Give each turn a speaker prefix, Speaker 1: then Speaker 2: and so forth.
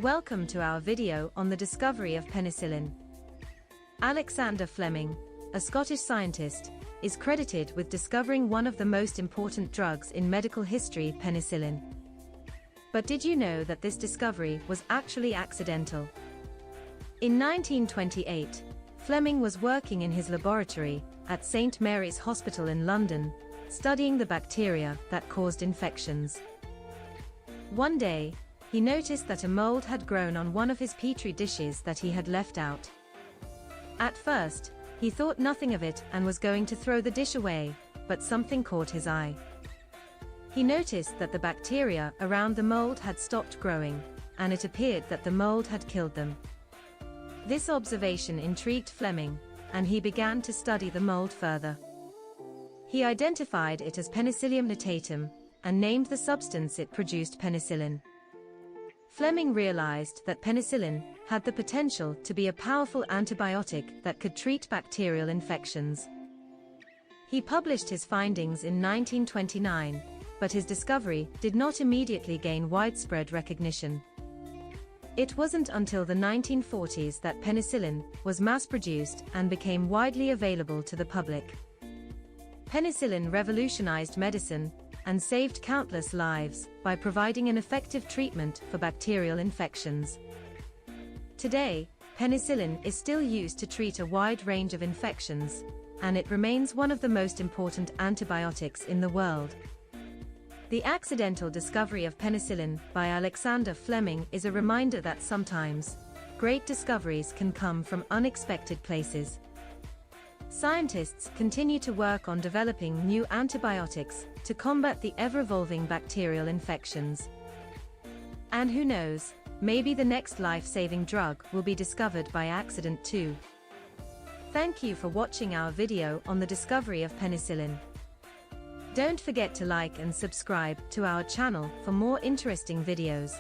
Speaker 1: Welcome to our video on the discovery of penicillin. Alexander Fleming, a Scottish scientist, is credited with discovering one of the most important drugs in medical history, penicillin. But did you know that this discovery was actually accidental? In 1928, Fleming was working in his laboratory at St. Mary's Hospital in London, studying the bacteria that caused infections. One day, he noticed that a mold had grown on one of his petri dishes that he had left out. At first, he thought nothing of it and was going to throw the dish away, but something caught his eye. He noticed that the bacteria around the mold had stopped growing, and it appeared that the mold had killed them. This observation intrigued Fleming, and he began to study the mold further. He identified it as Penicillium notatum, and named the substance it produced penicillin. Fleming realized that penicillin had the potential to be a powerful antibiotic that could treat bacterial infections. He published his findings in 1929, but his discovery did not immediately gain widespread recognition. It wasn't until the 1940s that penicillin was mass-produced and became widely available to the public. Penicillin revolutionized medicine and saved countless lives by providing an effective treatment for bacterial infections. Today, penicillin is still used to treat a wide range of infections, and it remains one of the most important antibiotics in the world. The accidental discovery of penicillin by Alexander Fleming is a reminder that sometimes, great discoveries can come from unexpected places. Scientists continue to work on developing new antibiotics to combat the ever-evolving bacterial infections. And who knows, maybe the next life-saving drug will be discovered by accident too. Thank you for watching our video on the discovery of penicillin. Don't forget to like and subscribe to our channel for more interesting videos.